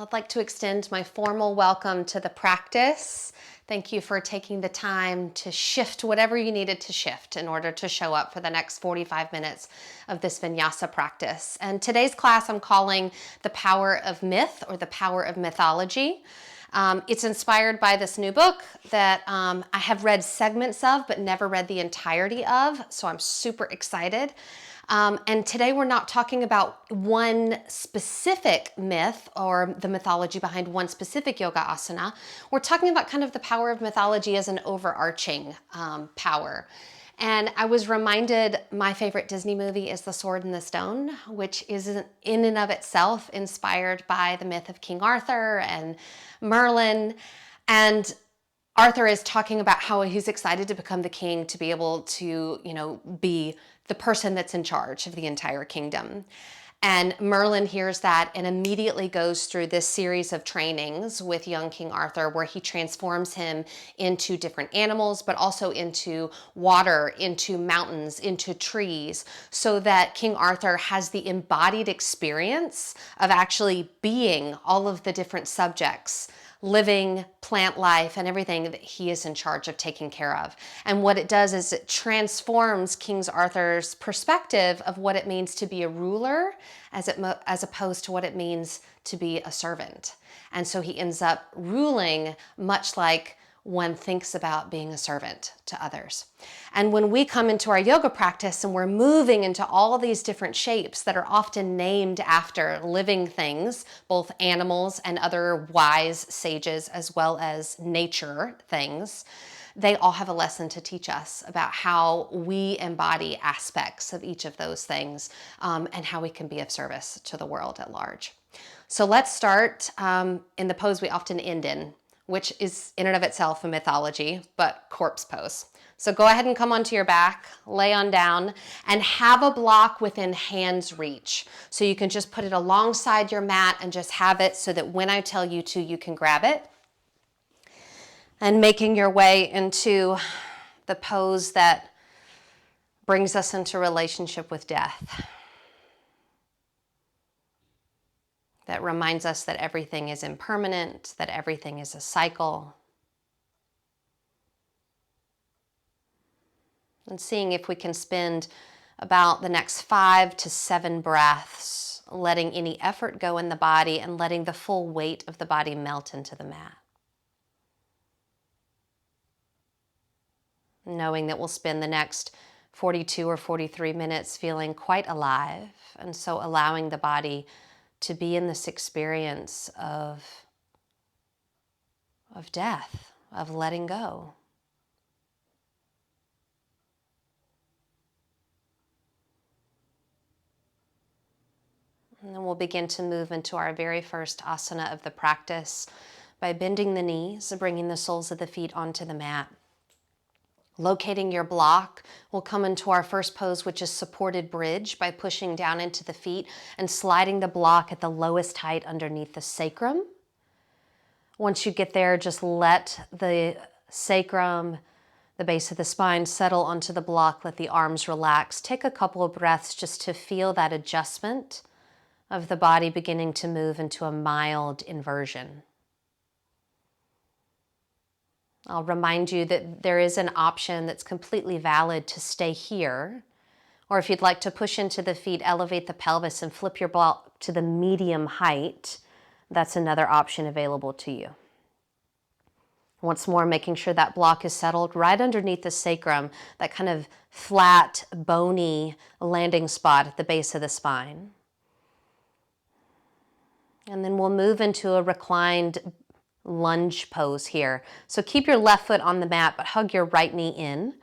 I'd like to extend my formal welcome to the practice. Thank you for taking the time to shift whatever you needed to shift in order to show up for the next 45 minutes of this Vinyasa practice. And today's class I'm calling The Power of Myth, or The Power of Mythology. It's inspired by this new book that I have read segments of but never read the entirety of, so I'm super excited. And today we're not talking about one specific myth or the mythology behind one specific yoga asana. We're talking about kind of the power of mythology as an overarching power. And I was reminded my favorite Disney movie is The Sword and the Stone, which is in and of itself inspired by the myth of King Arthur and Merlin. And Arthur is talking about how he's excited to become the king, to be able to, be the person that's in charge of the entire kingdom. And Merlin hears that and immediately goes through this series of trainings with young King Arthur where he transforms him into different animals, but also into water, into mountains, into trees, so that King Arthur has the embodied experience of actually being all of the different subjects, living plant life and everything that he is in charge of taking care of. And what it does is it transforms King Arthur's perspective of what it means to be a ruler as opposed to what it means to be a servant. And so he ends up ruling much like one thinks about being a servant to others. And when we come into our yoga practice and we're moving into all these different shapes that are often named after living things, both animals and other wise sages, as well as nature things, they all have a lesson to teach us about how we embody aspects of each of those things and how we can be of service to the world at large. So let's start in the pose we often end in, which is in and of itself a mythology, but corpse pose. So go ahead and come onto your back, lay on down, and have a block within hand's reach. So you can just put it alongside your mat and just have it so that when I tell you to, you can grab it. And making your way into the pose that brings us into relationship with death. That reminds us that everything is impermanent, that everything is a cycle. And seeing if we can spend about the next 5 to 7 breaths letting any effort go in the body and letting the full weight of the body melt into the mat. Knowing that we'll spend the next 42 or 43 minutes feeling quite alive, and so allowing the body to be in this experience of death, of letting go. And then we'll begin to move into our very first asana of the practice by bending the knees, bringing the soles of the feet onto the mat. Locating your block, we'll come into our first pose, which is supported bridge, by pushing down into the feet and sliding the block at the lowest height underneath the sacrum. Once you get there, just let the sacrum, the base of the spine, settle onto the block. Let the arms relax. Take a couple of breaths just to feel that adjustment of the body beginning to move into a mild inversion. I'll remind you that there is an option that's completely valid to stay here, or if you'd like to push into the feet, elevate the pelvis and flip your block to the medium height, that's another option available to you. Once more, making sure that block is settled right underneath the sacrum, that kind of flat, bony landing spot at the base of the spine. And then we'll move into a reclined lunge pose here. So keep your left foot on the mat, but hug your right knee in.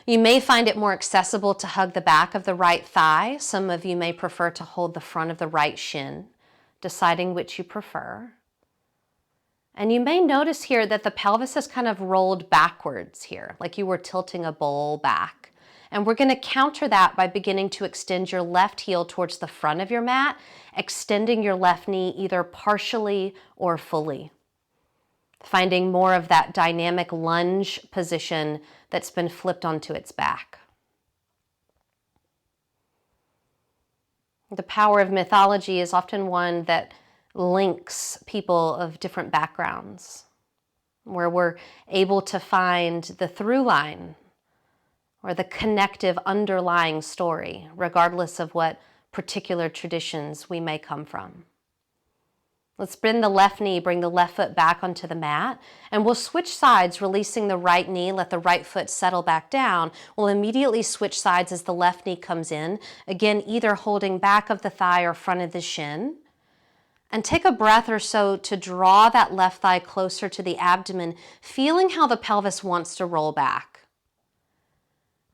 You may find it more accessible to hug the back of the right thigh. Some of you may prefer to hold the front of the right shin, deciding which you prefer. And you may notice here that the pelvis is kind of rolled backwards here, like you were tilting a bowl back. And we're going to counter that by beginning to extend your left heel towards the front of your mat, extending your left knee either partially or fully. Finding more of that dynamic lunge position that's been flipped onto its back. The power of mythology is often one that links people of different backgrounds, where we're able to find the through line or the connective underlying story, regardless of what particular traditions we may come from. Let's bend the left knee, bring the left foot back onto the mat, and we'll switch sides, releasing the right knee, let the right foot settle back down. We'll immediately switch sides as the left knee comes in, again, either holding back of the thigh or front of the shin. And take a breath or so to draw that left thigh closer to the abdomen, feeling how the pelvis wants to roll back.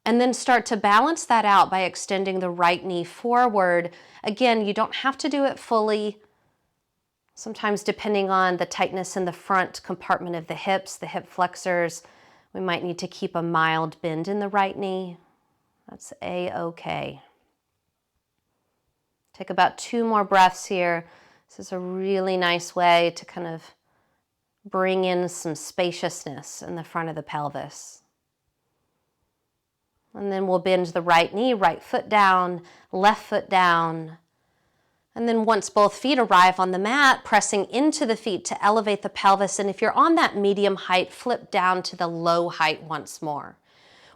And then start to balance that out by extending the right knee forward. Again, you don't have to do it fully. Sometimes depending on the tightness in the front compartment of the hips, the hip flexors, we might need to keep a mild bend in the right knee. That's A-okay. Take about 2 more breaths here. This is a really nice way to kind of bring in some spaciousness in the front of the pelvis. And then we'll bend the right knee, right foot down, left foot down. And then once both feet arrive on the mat, pressing into the feet to elevate the pelvis. And if you're on that medium height, flip down to the low height once more.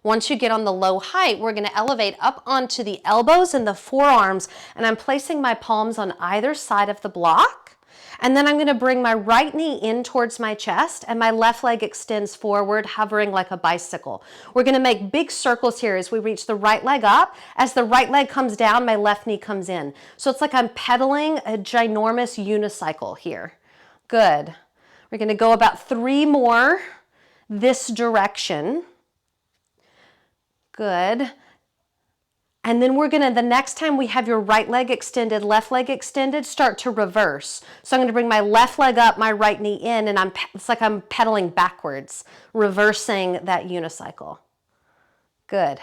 Once you get on the low height, we're going to elevate up onto the elbows and the forearms, and I'm placing my palms on either side of the block. And then I'm going to bring my right knee in towards my chest, and my left leg extends forward, hovering like a bicycle. We're going to make big circles here as we reach the right leg up. As the right leg comes down, my left knee comes in. So it's like I'm pedaling a ginormous unicycle here. Good. We're going to go about 3 more this direction. Good. And then we're going to, the next time we have your right leg extended, left leg extended, start to reverse. So I'm going to bring my left leg up, my right knee in, and it's like I'm pedaling backwards, reversing that unicycle. Good.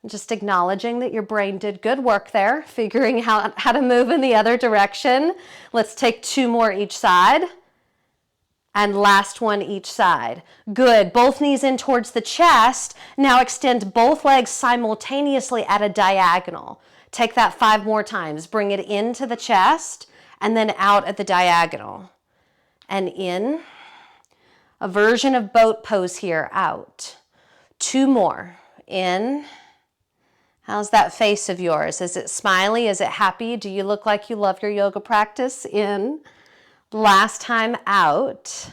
Just acknowledging that your brain did good work there, figuring out how to move in the other direction. Let's take 2 more each side. And last one each side. Good. Both knees in towards the chest. Now extend both legs simultaneously at a diagonal. Take that 5 more times. Bring it into the chest and then out at the diagonal. And in. A version of boat pose here. Out. 2 more. In. How's that face of yours? Is it smiley? Is it happy? Do you look like you love your yoga practice? In. Last time out.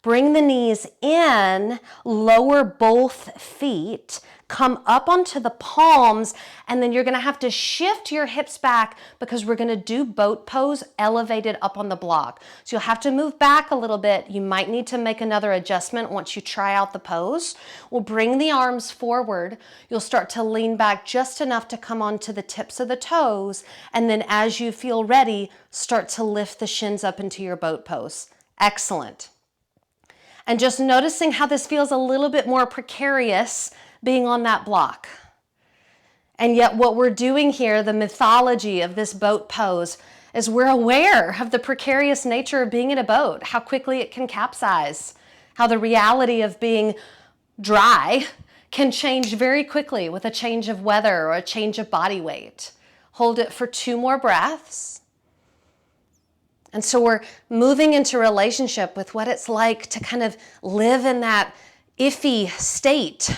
Bring the knees in, lower both feet, come up onto the palms, and then you're going to have to shift your hips back because we're going to do boat pose elevated up on the block. So you'll have to move back a little bit. You might need to make another adjustment once you try out the pose. We'll bring the arms forward. You'll start to lean back just enough to come onto the tips of the toes, and then as you feel ready, start to lift the shins up into your boat pose. Excellent. And just noticing how this feels a little bit more precarious being on that block. And yet what we're doing here, the mythology of this boat pose, is we're aware of the precarious nature of being in a boat, how quickly it can capsize, how the reality of being dry can change very quickly with a change of weather or a change of body weight. Hold it for 2 more breaths. And so we're moving into relationship with what it's like to kind of live in that iffy state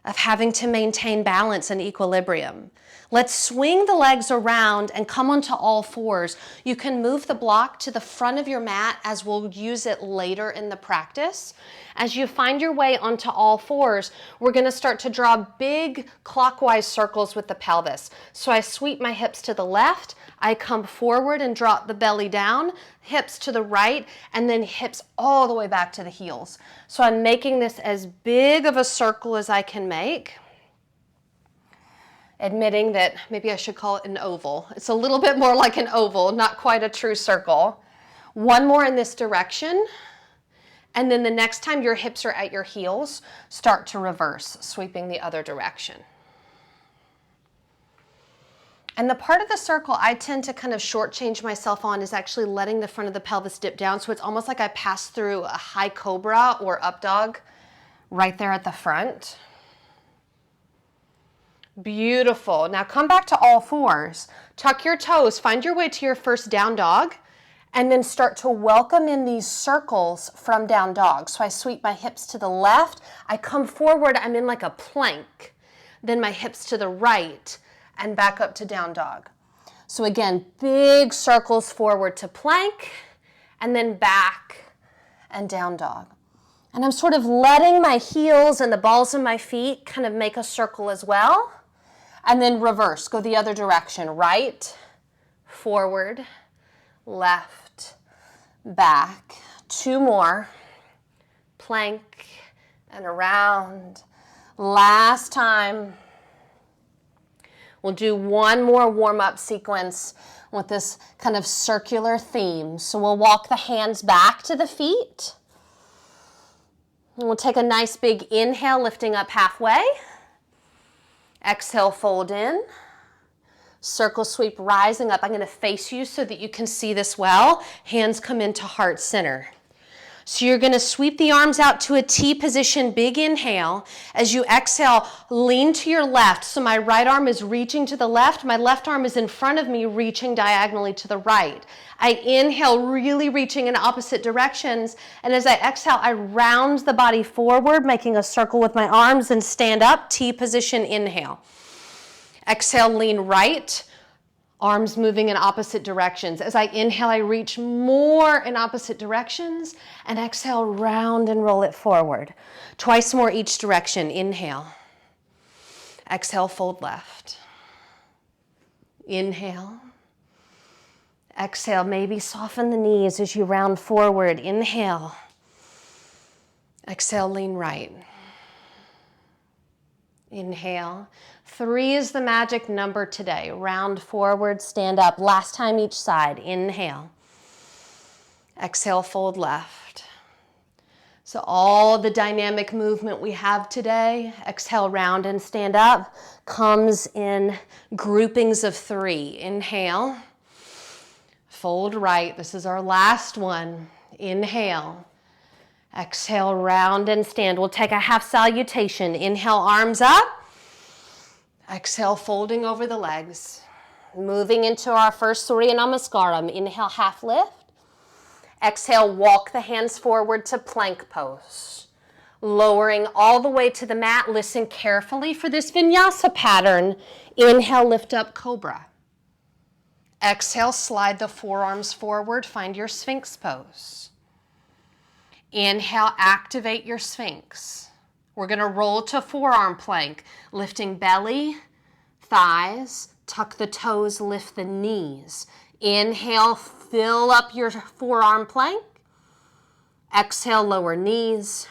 of having to maintain balance and equilibrium. Let's swing the legs around and come onto all 4s. You can move the block to the front of your mat as we'll use it later in the practice. As you find your way onto all 4s, we're going to start to draw big clockwise circles with the pelvis. So I sweep my hips to the left, I come forward and drop the belly down, hips to the right, and then hips all the way back to the heels. So I'm making this as big of a circle as I can make. Admitting that maybe I should call it an oval. It's a little bit more like an oval, not quite a true circle. 1 more in this direction. And then the next time your hips are at your heels, start to reverse, sweeping the other direction. And the part of the circle I tend to kind of shortchange myself on is actually letting the front of the pelvis dip down. So it's almost like I pass through a high cobra or up dog right there at the front. Beautiful. Now come back to all 4s. Tuck your toes. Find your way to your first down dog. And then start to welcome in these circles from down dog. So I sweep my hips to the left. I come forward. I'm in like a plank. Then my hips to the right and back up to down dog. So again, big circles forward to plank and then back and down dog. And I'm sort of letting my heels and the balls of my feet kind of make a circle as well. And then reverse, go the other direction. Right, forward, left, back. 2 more. Plank and around. Last time. We'll do 1 more warm-up sequence with this kind of circular theme. So we'll walk the hands back to the feet. And we'll take a nice big inhale, lifting up halfway. Exhale, fold in. Circle sweep, rising up. I'm going to face you so that you can see this well. Hands come into heart center. So you're going to sweep the arms out to a T position, big inhale. As you exhale, lean to your left. So my right arm is reaching to the left. My left arm is in front of me, reaching diagonally to the right. I inhale, really reaching in opposite directions. And as I exhale, I round the body forward, making a circle with my arms and stand up, T position, inhale. Exhale, lean right. Arms moving in opposite directions. As I inhale, I reach more in opposite directions, and exhale, round and roll it forward. Twice more each direction. Inhale. Exhale, fold left. Inhale. Exhale, maybe soften the knees as you round forward. Inhale. Exhale, lean right. Inhale. 3 is the magic number today. Round forward, stand up. Last time each side. Inhale. Exhale, fold left. So all the dynamic movement we have today, exhale, round and stand up, comes in groupings of 3. Inhale. Fold right. This is our last one. Inhale. Exhale, round and stand. We'll take a half salutation. Inhale, arms up. Exhale, folding over the legs. Moving into our first Surya Namaskaram. Inhale, half lift. Exhale, walk the hands forward to plank pose. Lowering all the way to the mat. Listen carefully for this vinyasa pattern. Inhale, lift up, cobra. Exhale, slide the forearms forward. Find your sphinx pose. Inhale, activate your sphinx. We're going to roll to forearm plank, lifting belly, thighs, tuck the toes, lift the knees. Inhale, fill up your forearm plank. Exhale, lower knees,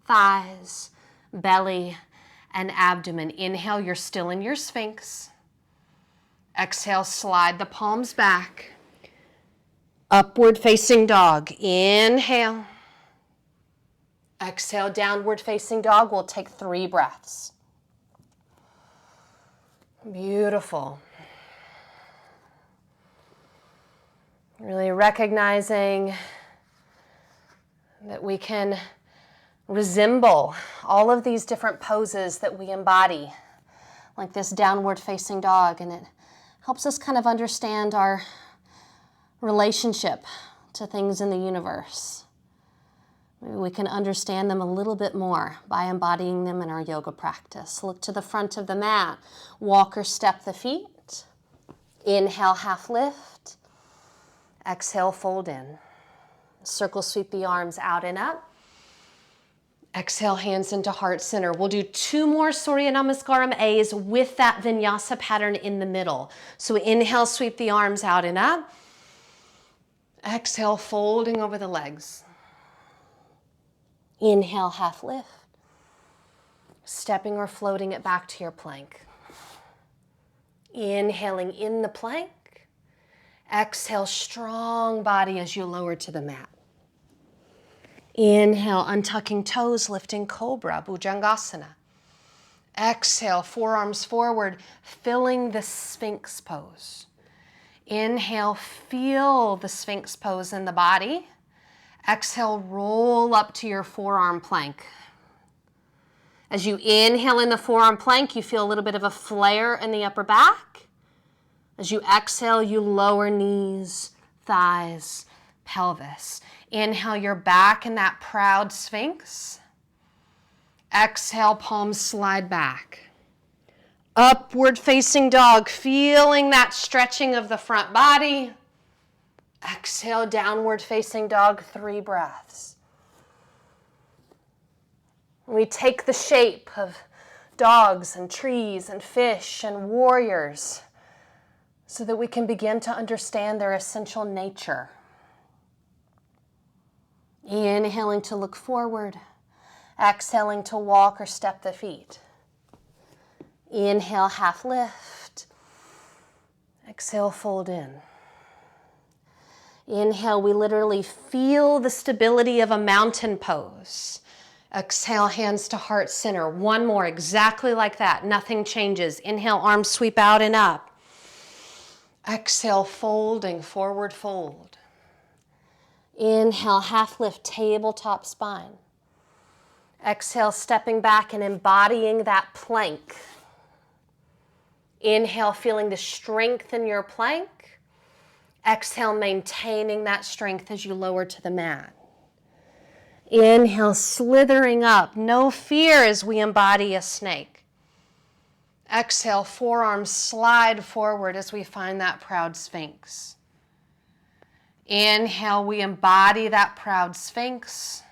thighs, belly, and abdomen. Inhale, you're still in your sphinx. Exhale, slide the palms back. Upward facing dog. Inhale. Exhale, downward facing dog. We'll take 3 breaths. Beautiful. Really recognizing that we can resemble all of these different poses that we embody, like this downward facing dog, and it helps us kind of understand our relationship to things in the universe. Maybe we can understand them a little bit more by embodying them in our yoga practice. Look to the front of the mat. Walk or step the feet. Inhale, half lift. Exhale, fold in. Circle sweep the arms out and up. Exhale, hands into heart center. We'll do 2 more Surya Namaskaram A's with that vinyasa pattern in the middle. So inhale, sweep the arms out and up. Exhale, folding over the legs. Inhale, half lift. Stepping or floating it back to your plank. Inhaling in the plank. Exhale, strong body as you lower to the mat. Inhale, untucking toes, lifting cobra, Bhujangasana. Exhale, forearms forward, filling the sphinx pose. Inhale, feel the sphinx pose in the body. Exhale, roll up to your forearm plank. As you inhale in the forearm plank, you feel a little bit of a flare in the upper back. As you exhale, you lower knees, thighs, pelvis. Inhale, you're back in that proud sphinx. Exhale, palms slide back. Upward facing dog, feeling that stretching of the front body. Exhale, downward facing dog, 3 breaths. We take the shape of dogs and trees and fish and warriors so that we can begin to understand their essential nature. Inhaling to look forward, exhaling to walk or step the feet. Inhale, half lift. Exhale, fold in. Inhale, we literally feel the stability of a mountain pose. Exhale, hands to heart center. One more, exactly like that. Nothing changes. Inhale, arms sweep out and up. Exhale, folding, forward fold. Inhale, half lift, tabletop spine. Exhale, stepping back and embodying that plank. Inhale, feeling the strength in your plank. Exhale, maintaining that strength as you lower to the mat. Inhale, slithering up. No fear as we embody a snake. Exhale, forearms slide forward as we find that proud sphinx. Inhale, we embody that proud sphinx.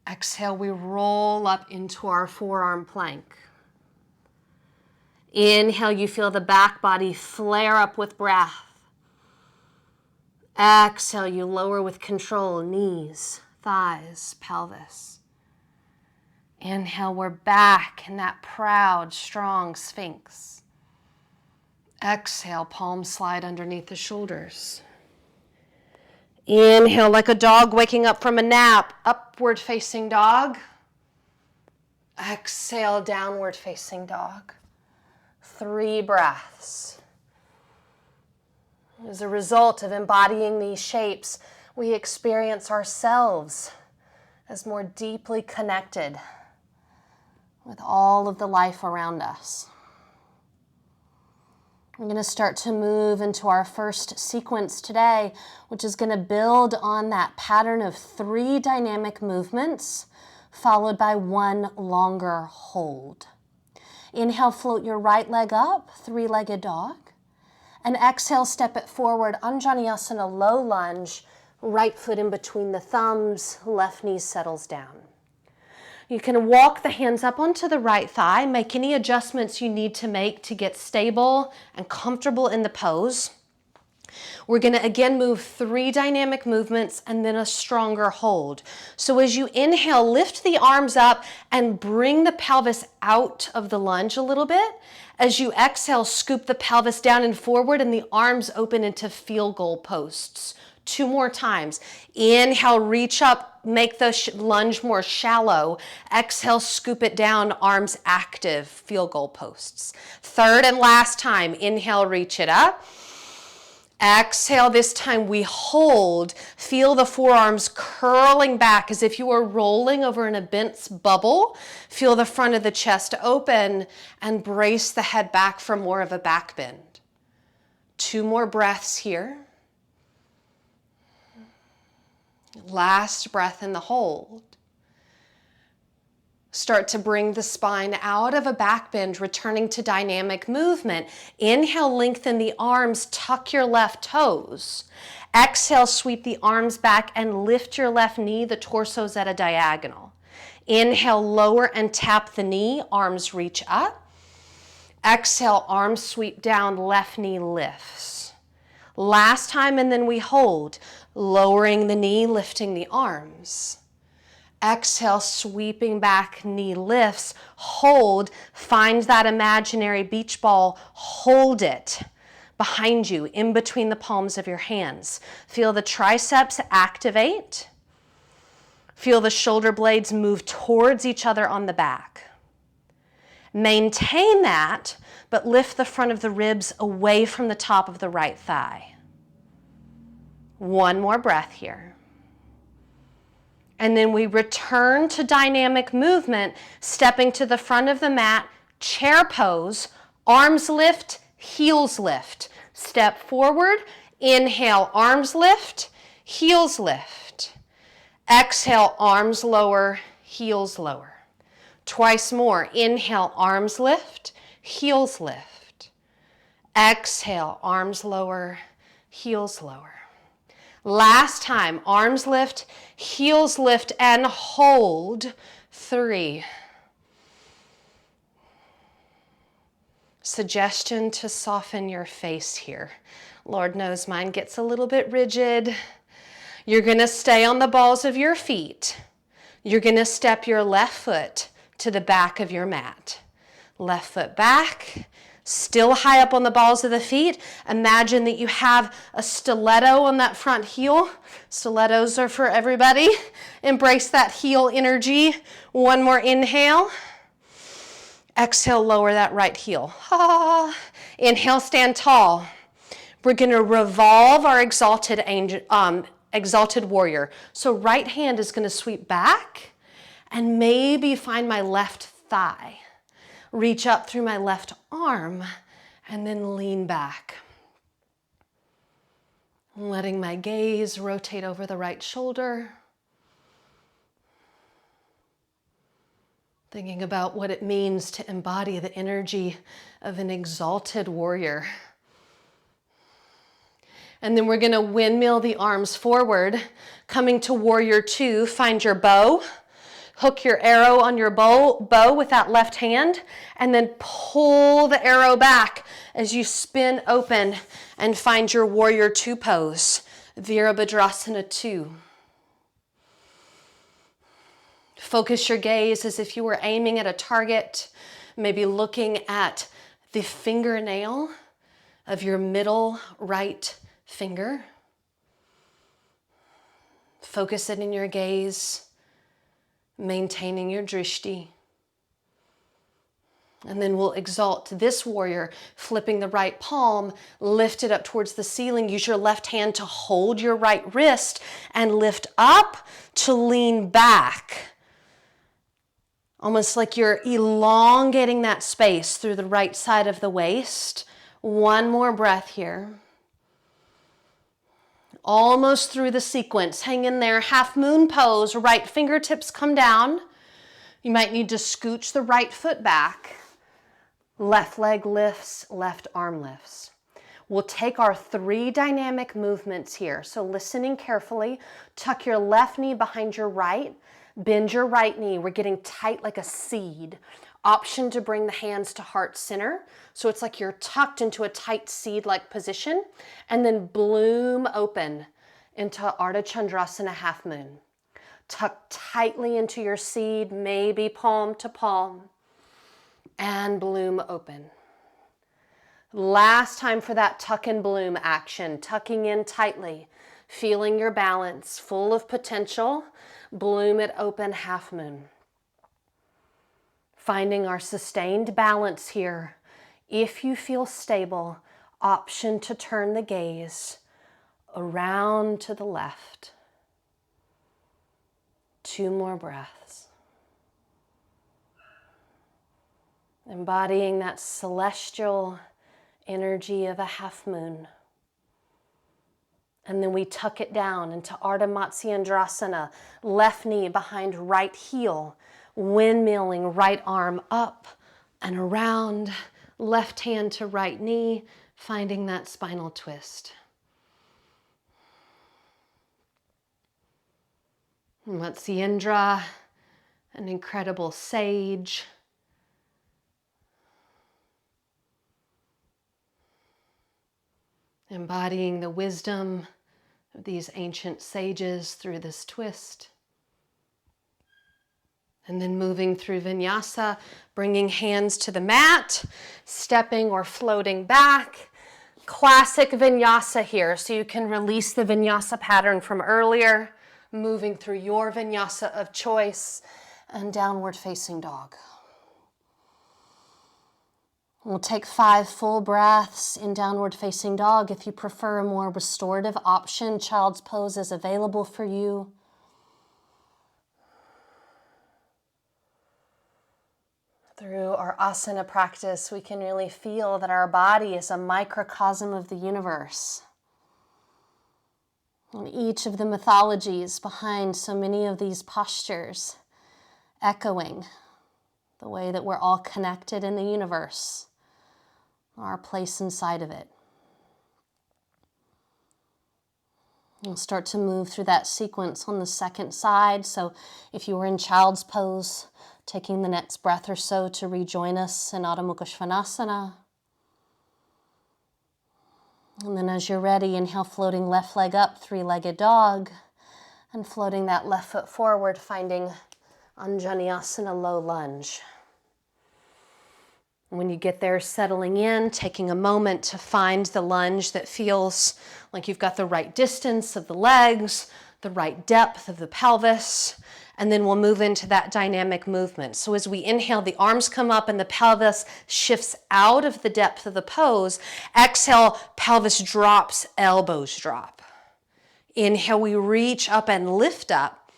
Exhale, we roll up into our forearm plank. Inhale, you feel the back body flare up with breath. Exhale, you lower with control, knees, thighs, pelvis. Inhale, we're back in that proud, strong sphinx. Exhale, palms slide underneath the shoulders. Inhale, like a dog waking up from a nap, upward facing dog. Exhale, downward facing dog. 3 breaths. As a result of embodying these shapes, we experience ourselves as more deeply connected with all of the life around us. We're going to start to move into our first sequence today, which is going to build on that pattern of 3 dynamic movements, followed by 1 longer hold. Inhale, float your right leg up, 3-legged dog. And exhale, step it forward, Anjaneyasana, low lunge, right foot in between the thumbs, left knee settles down. You can walk the hands up onto the right thigh, make any adjustments you need to make to get stable and comfortable in the pose. We're going to again move 3 dynamic movements and then a stronger hold. So as you inhale, lift the arms up and bring the pelvis out of the lunge a little bit. As you exhale, scoop the pelvis down and forward and the arms open into field goal posts. 2 more times. Inhale, reach up, make the lunge more shallow. Exhale, scoop it down, arms active, field goal posts. 3rd and last time. Inhale, reach it up. Exhale, this time we hold. Feel the forearms curling back as if you were rolling over an immense bubble. Feel the front of the chest open and brace the head back for more of a back bend. 2 more breaths here. Last breath in the hold. Start to bring the spine out of a back bend, returning to dynamic movement. Inhale, lengthen the arms, tuck your left toes. Exhale, sweep the arms back and lift your left knee, the torso's at a diagonal. Inhale, lower and tap the knee, arms reach up. Exhale, arms sweep down, left knee lifts. Last time, and then we hold, lowering the knee, lifting the arms. Exhale, sweeping back, knee lifts, hold, find that imaginary beach ball, hold it behind you, in between the palms of your hands. Feel the triceps activate. Feel the shoulder blades move towards each other on the back. Maintain that, but lift the front of the ribs away from the top of the right thigh. 1 more breath here. And then we return to dynamic movement, stepping to the front of the mat, chair pose, arms lift, heels lift. Step forward, inhale, arms lift, heels lift. Exhale, arms lower, heels lower. Twice more. Inhale, arms lift, heels lift. Exhale, arms lower, heels lower. Last time, arms lift, heels lift, and hold. 3. Suggestion to soften your face here. Lord knows mine gets a little bit rigid. You're going to stay on the balls of your feet. You're going to step your left foot to the back of your mat. Left foot back, still high up on the balls of the feet. Imagine that you have a stiletto on that front heel. Stilettos are for everybody. Embrace that heel energy. One more inhale. Exhale, lower that right heel. Inhale, stand tall. We're going to revolve our exalted warrior. So right hand is going to sweep back and maybe find my left thigh. Reach up through my left arm and then lean back. Letting my gaze rotate over the right shoulder. Thinking about what it means to embody the energy of an exalted warrior. And then we're going to windmill the arms forward, coming to warrior 2. Find your bow. Hook your arrow on your bow with that left hand, and then pull the arrow back as you spin open and find your warrior 2 pose, Virabhadrasana 2. Focus your gaze as if you were aiming at a target, maybe looking at the fingernail of your middle right finger. Focus it in your gaze, maintaining your drishti. And then we'll exalt this warrior, flipping the right palm, lift it up towards the ceiling. Use your left hand to hold your right wrist and lift up to lean back. Almost like you're elongating that space through the right side of the waist. One more breath here. Almost through the sequence. Hang in there, half moon pose. Right fingertips come down. You might need to scooch the right foot back. Left leg lifts, left arm lifts. We'll take our 3 dynamic movements here. So listening carefully, tuck your left knee behind your right. Bend your right knee. We're getting tight like a seed. Option to bring the hands to heart center. So it's like you're tucked into a tight seed-like position. And then bloom open into Ardha Chandrasana half moon. Tuck tightly into your seed, maybe palm to palm. And bloom open. Last time for that tuck and bloom action. Tucking in tightly. Feeling your balance, full of potential. Bloom it open, half moon. Finding our sustained balance here. If you feel stable, option to turn the gaze around to the left. 2 more breaths. Embodying that celestial energy of a half moon. And then we tuck it down into Ardha Matsyendrasana, left knee behind right heel, windmilling right arm up and around, left hand to right knee, finding that spinal twist. Matsyendra, an incredible sage. Embodying the wisdom of these ancient sages through this twist. And then moving through Vinyasa, bringing hands to the mat, stepping or floating back. Classic Vinyasa here, so you can release the Vinyasa pattern from earlier, moving through your Vinyasa of choice, and downward facing dog. We'll take 5 full breaths in downward facing dog. If you prefer a more restorative option, child's pose is available for you. Through our asana practice, we can really feel that our body is a microcosm of the universe. on each of the mythologies behind so many of these postures, echoing the way that we're all connected in the universe, our place inside of it. We'll start to move through that sequence on the second side. So if you were in child's pose, taking the next breath or so to rejoin us in Adho Mukha Svanasana. And then as you're ready, inhale, floating left leg up, three-legged dog, and floating that left foot forward, finding Anjaneyasana, low lunge. When you get there, settling in, taking a moment to find the lunge that feels like you've got the right distance of the legs, the right depth of the pelvis, and then we'll move into that dynamic movement. So as we inhale, the arms come up and the pelvis shifts out of the depth of the pose. Exhale, pelvis drops, elbows drop. Inhale, we reach up and lift up.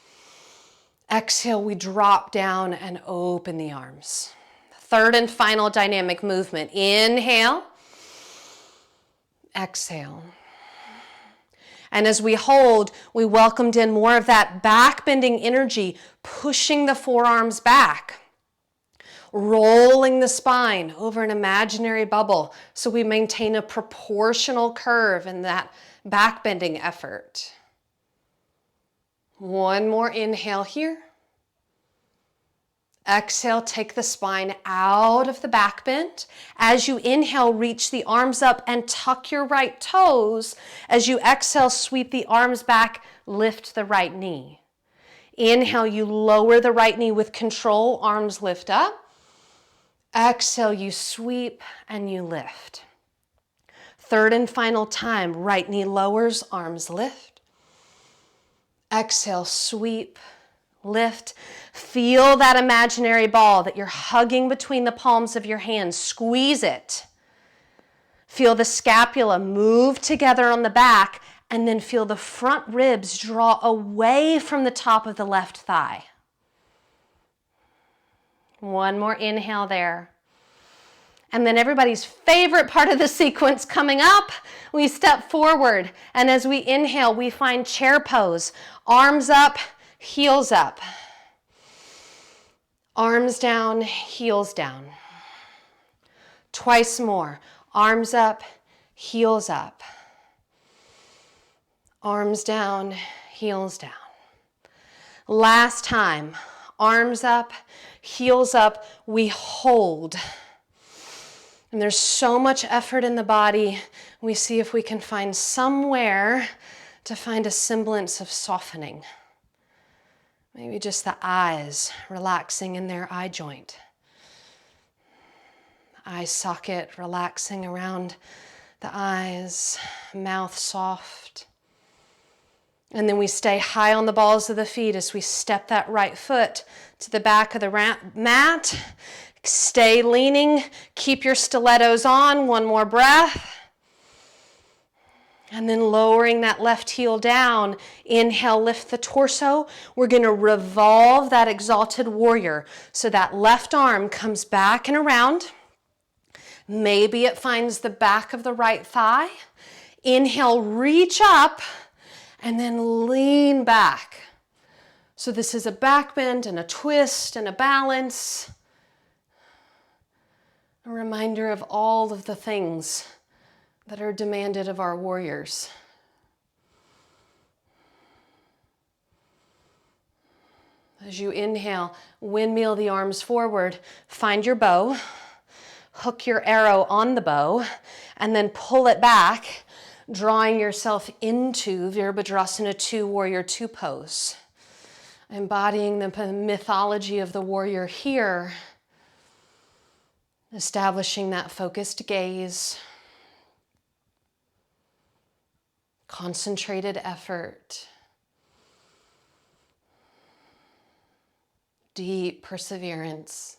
Exhale, we drop down and open the arms. Third and final dynamic movement. Inhale, exhale. And as we hold, we welcomed in more of that back bending energy, pushing the forearms back, rolling the spine over an imaginary bubble so we maintain a proportional curve in that back bending effort. One more inhale here. Exhale, take the spine out of the back bend. As you inhale, reach the arms up and tuck your right toes. As you exhale, sweep the arms back, lift the right knee. Inhale, you lower the right knee with control, arms lift up. Exhale, you sweep and you lift. Third and final time, right knee lowers, arms lift. Exhale, sweep, lift. Feel that imaginary ball that you're hugging between the palms of your hands. Squeeze it. Feel the scapula move together on the back, and then feel the front ribs draw away from the top of the left thigh. One more inhale there. And then everybody's favorite part of the sequence coming up, we step forward. And as we inhale, we find chair pose. Arms up, heels up. Arms down, heels down. Twice more. Arms up, heels up. Arms down, heels down. Last time. Arms up, heels up. We hold. And there's so much effort in the body. We see if we can find somewhere to find a semblance of softening. Maybe just the eyes relaxing in their eye joint. Eye socket relaxing around the eyes, mouth soft. And then we stay high on the balls of the feet as we step that right foot to the back of the mat. Stay leaning, keep your stilettos on, one more breath. And then lowering that left heel down, inhale, lift the torso. We're gonna revolve that exalted warrior. So that left arm comes back and around. Maybe it finds the back of the right thigh. Inhale, reach up, and then lean back. So this is a back bend and a twist and a balance. A reminder of all of the things that are demanded of our warriors. As you inhale, windmill the arms forward, find your bow, hook your arrow on the bow, and then pull it back, drawing yourself into Virabhadrasana 2, Warrior 2 pose. Embodying the mythology of the warrior here, establishing that focused gaze, concentrated effort, deep perseverance.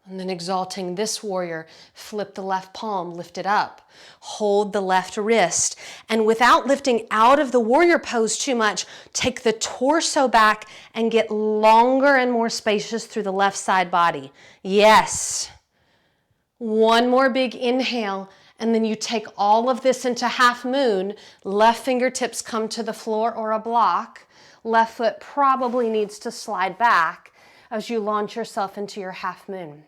And then exalting this warrior, flip the left palm, lift it up, hold the left wrist, and without lifting out of the warrior pose too much, take the torso back and get longer and more spacious through the left side body. Yes. One more big inhale, And then you take all of this into half moon. Left fingertips come to the floor or a block. Left foot probably needs to slide back as you launch yourself into your half moon.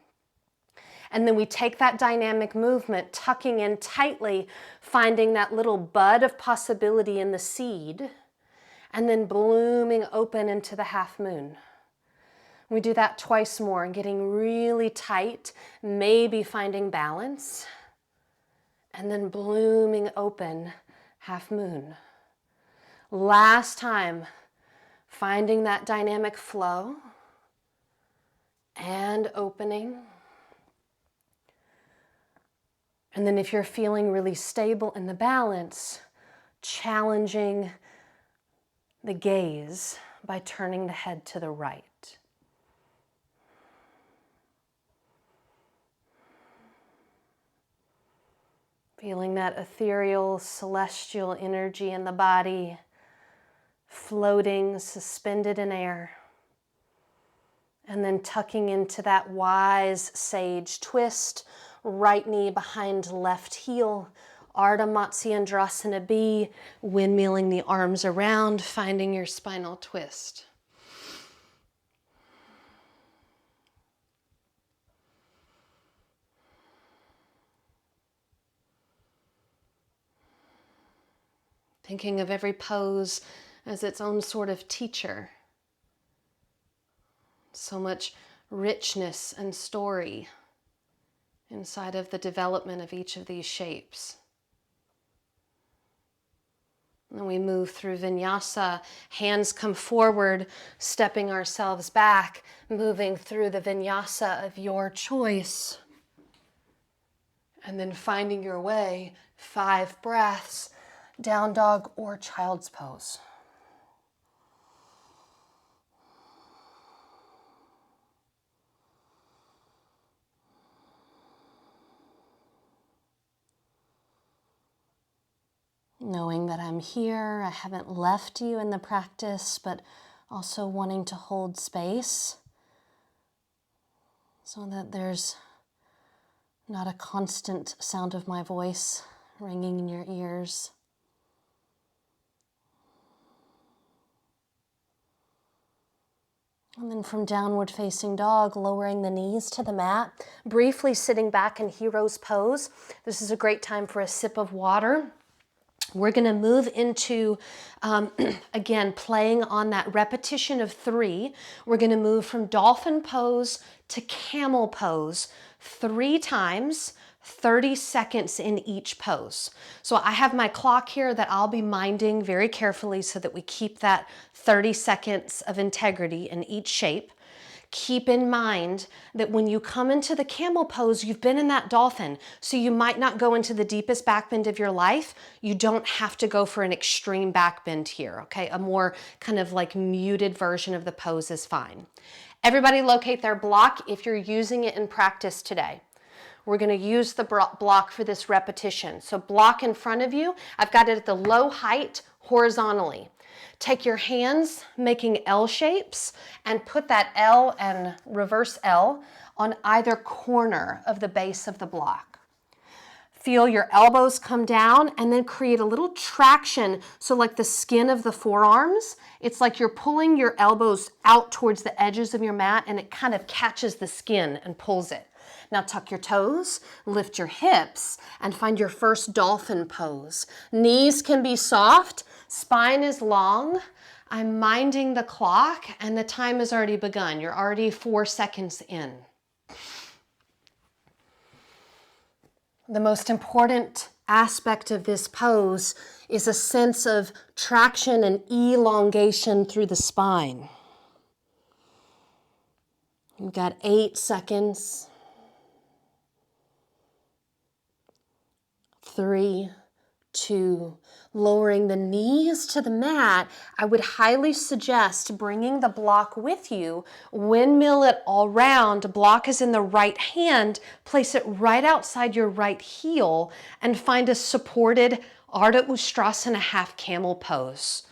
And then we take that dynamic movement, tucking in tightly, finding that little bud of possibility in the seed, and then blooming open into the half moon. We do that twice more and getting really tight, maybe finding balance, and then blooming open, half moon. Last time, finding that dynamic flow and opening. And then if you're feeling really stable in the balance, challenging the gaze by turning the head to the right. Feeling that ethereal, celestial energy in the body, floating, suspended in air. And then tucking into that wise sage twist, right knee behind left heel, Ardha Matsyendrasana B, windmilling the arms around, finding your spinal twist. Thinking of every pose as its own sort of teacher. So much richness and story inside of the development of each of these shapes. And we move through Vinyasa, hands come forward, stepping ourselves back, moving through the Vinyasa of your choice. And then finding your way, 5 breaths, down dog or child's pose. Knowing that I'm here, I haven't left you in the practice, but also wanting to hold space so that there's not a constant sound of my voice ringing in your ears. And then from downward facing dog, lowering the knees to the mat, briefly sitting back in hero's pose. This is a great time for a sip of water. We're going to move into, again, playing on that repetition of 3. We're going to move from dolphin pose to camel pose 3 times, 30 seconds in each pose. So I have my clock here that I'll be minding very carefully so that we keep that 30 seconds of integrity in each shape. Keep in mind that when you come into the camel pose, you've been in that dolphin, so you might not go into the deepest backbend of your life. You don't have to go for an extreme backbend here, okay? A more kind of like muted version of the pose is fine. Everybody locate their block if you're using it in practice today. We're going to use the block for this repetition. So block in front of you. I've got it at the low height horizontally. Take your hands, making L shapes, and put that L and reverse L on either corner of the base of the block. Feel your elbows come down and then create a little traction. So like the skin of the forearms, it's like you're pulling your elbows out towards the edges of your mat and it kind of catches the skin and pulls it. Now tuck your toes, lift your hips, and find your first dolphin pose. Knees can be soft, spine is long. I'm minding the clock and the time has already begun. You're already 4 seconds in. The most important aspect of this pose is a sense of traction and elongation through the spine. You've got 8 seconds. 3, 2, lowering the knees to the mat. I would highly suggest bringing the block with you. Windmill it all round. Block is in the right hand. Place it right outside your right heel and find a supported Ardha Ustrasana half camel pose.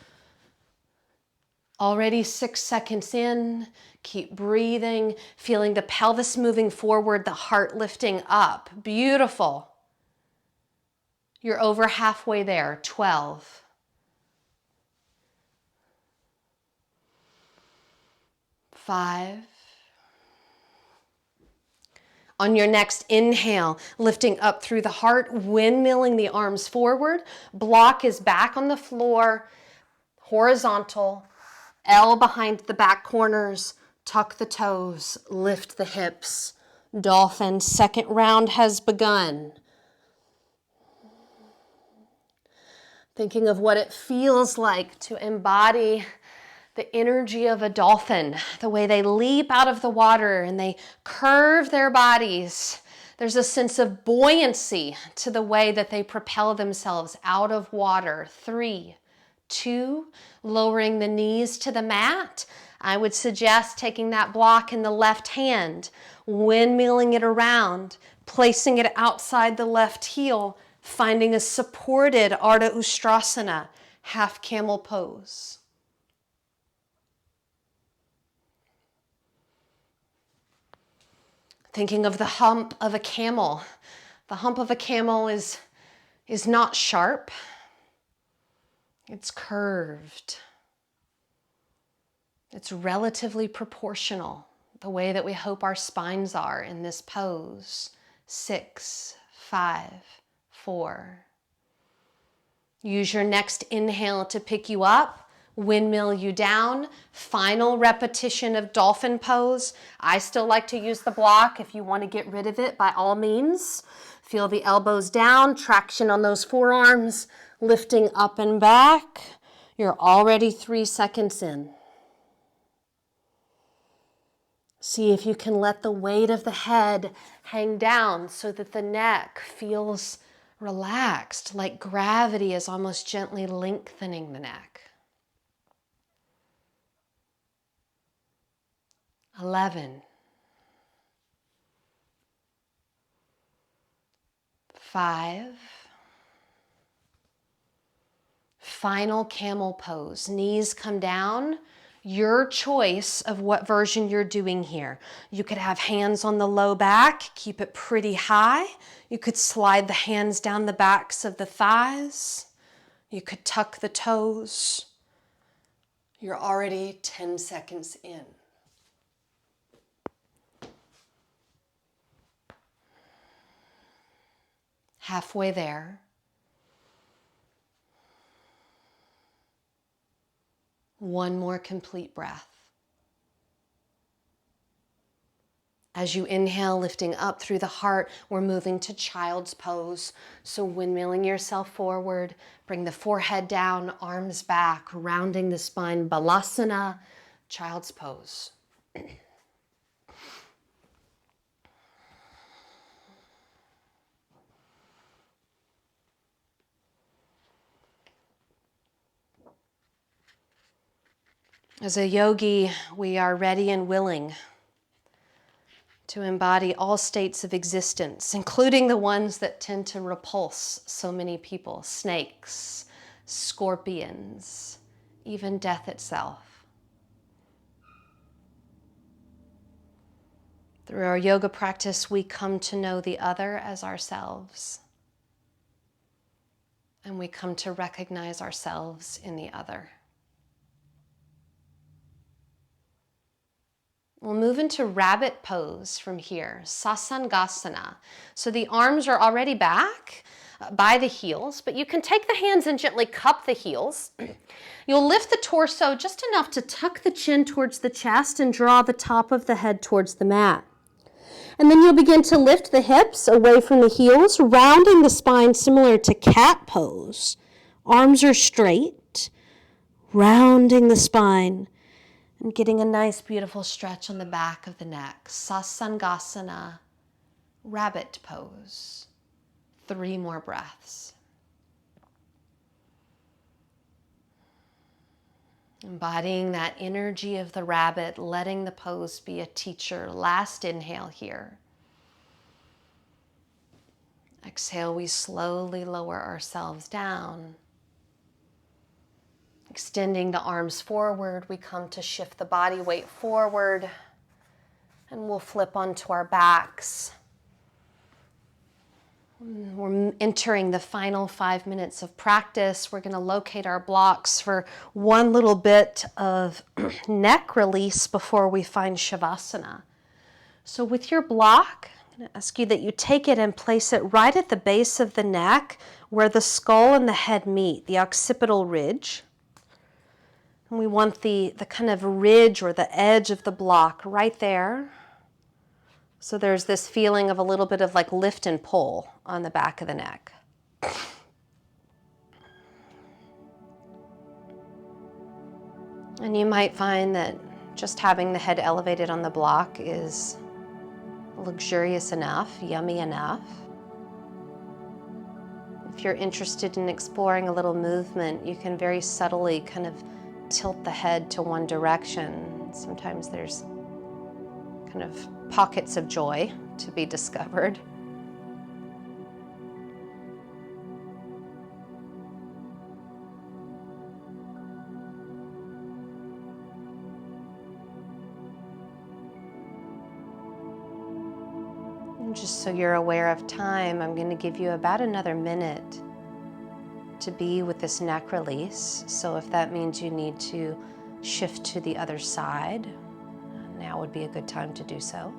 Already 6 seconds in. Keep breathing, feeling the pelvis moving forward, the heart lifting up. Beautiful. You're over halfway there. 12. 5. On your next inhale, lifting up through the heart, windmilling the arms forward. Block is back on the floor, horizontal. L behind the back corners. Tuck the toes, lift the hips. Dolphin, second round has begun. Thinking of what it feels like to embody the energy of a dolphin, the way they leap out of the water and they curve their bodies. There's a sense of buoyancy to the way that they propel themselves out of water. 3, 2, lowering the knees to the mat. I would suggest taking that block in the left hand, windmilling it around, placing it outside the left heel, finding a supported Ardha Ustrasana, half camel pose. Thinking of the hump of a camel. The hump of a camel is not sharp. It's curved. It's relatively proportional, the way that we hope our spines are in this pose. 6, 5, 4. Use your next inhale to pick you up, windmill you down. Final repetition of dolphin pose. I still like to use the block. If you want to get rid of it, by all means. Feel the elbows down, traction on those forearms, lifting up and back. You're already 3 seconds in. See if you can let the weight of the head hang down so that the neck feels relaxed, like gravity is almost gently lengthening the neck. 11. 5. Final camel pose. Knees come down. Your choice of what version you're doing here. You could have hands on the low back, keep it pretty high. You could slide the hands down the backs of the thighs. You could tuck the toes. You're already 10 seconds in. Halfway there. One more complete breath. As you inhale, lifting up through the heart, we're moving to child's pose. So windmilling yourself forward, bring the forehead down, arms back, rounding the spine, balasana, child's pose. As a yogi, we are ready and willing to embody all states of existence, including the ones that tend to repulse so many people: snakes, scorpions, even death itself. Through our yoga practice, we come to know the other as ourselves, and we come to recognize ourselves in the other. We'll move into rabbit pose from here, sasangasana. So the arms are already back by the heels, but you can take the hands and gently cup the heels. You'll lift the torso just enough to tuck the chin towards the chest and draw the top of the head towards the mat. And then you'll begin to lift the hips away from the heels, rounding the spine similar to cat pose. Arms are straight, rounding the spine, and getting a nice, beautiful stretch on the back of the neck. Sasangasana, rabbit pose. 3 more breaths. Embodying that energy of the rabbit, letting the pose be a teacher. Last inhale here. Exhale, we slowly lower ourselves down. Extending the arms forward, we come to shift the body weight forward, and we'll flip onto our backs. We're entering the final 5 minutes of practice. We're going to locate our blocks for one little bit of neck release before we find Shavasana. So with your block, I'm going to ask you that you take it and place it right at the base of the neck where the skull and the head meet, the occipital ridge. And we want the kind of ridge or the edge of the block right there. So there's this feeling of a little bit of like lift and pull on the back of the neck. And you might find that just having the head elevated on the block is luxurious enough, yummy enough. If you're interested in exploring a little movement, you can very subtly kind of tilt the head to one direction. Sometimes there's kind of pockets of joy to be discovered. And just so you're aware of time, I'm going to give you about another minute to be with this neck release. So if that means you need to shift to the other side, now would be a good time to do so.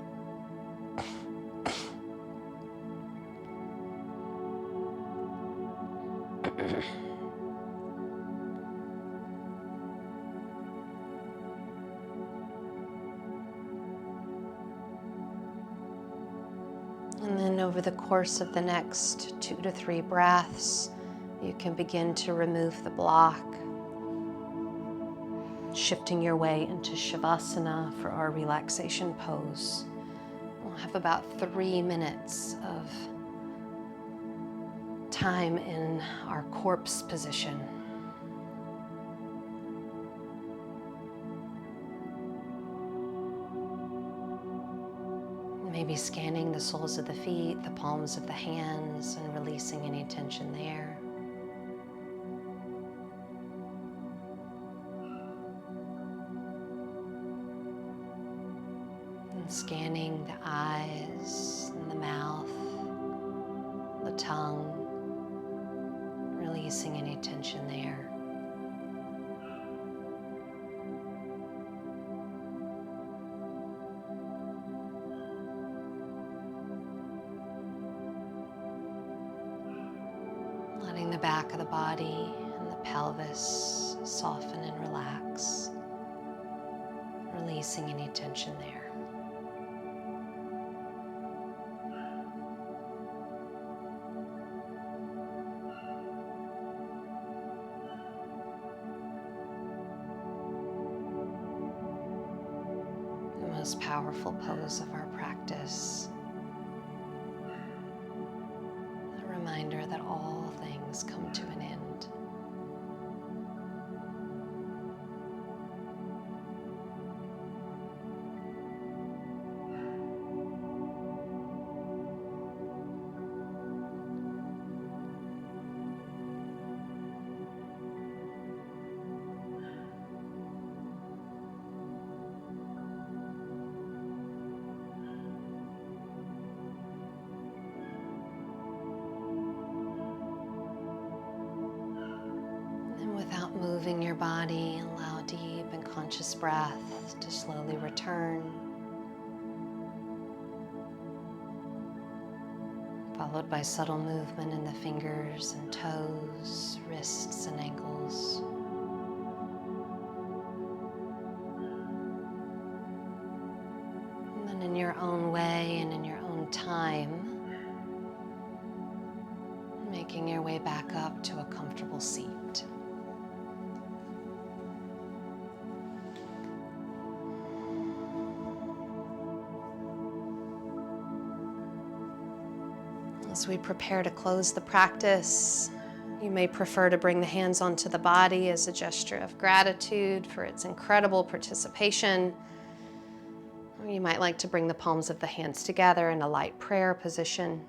And then over the course of the next 2 to 3 breaths, you can begin to remove the block, shifting your way into Shavasana for our relaxation pose. We'll have about 3 minutes of time in our corpse position. Maybe scanning the soles of the feet, the palms of the hands, and releasing any tension there. And scanning the eyes and the mouth, the tongue, releasing any tension there. Letting the back of the body and the pelvis soften and relax, releasing any tension there. The most powerful pose of our practice. A reminder that all things come to an end. Without moving your body, allow deep and conscious breath to slowly return, followed by subtle movement in the fingers and toes, wrists and ankles. And then in your own way and in your own time, making your way back up to a comfortable seat. As we prepare to close the practice, you may prefer to bring the hands onto the body as a gesture of gratitude for its incredible participation. Or you might like to bring the palms of the hands together in a light prayer position,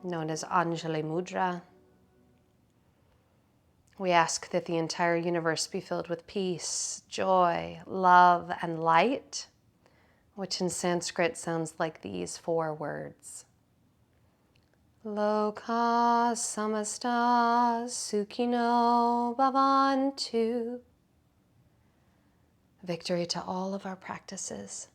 known as Anjali Mudra. We ask that the entire universe be filled with peace, joy, love, and light, which in Sanskrit sounds like these 4 words. Loka samasta sukhino bhavantu. Victory to all of our practices.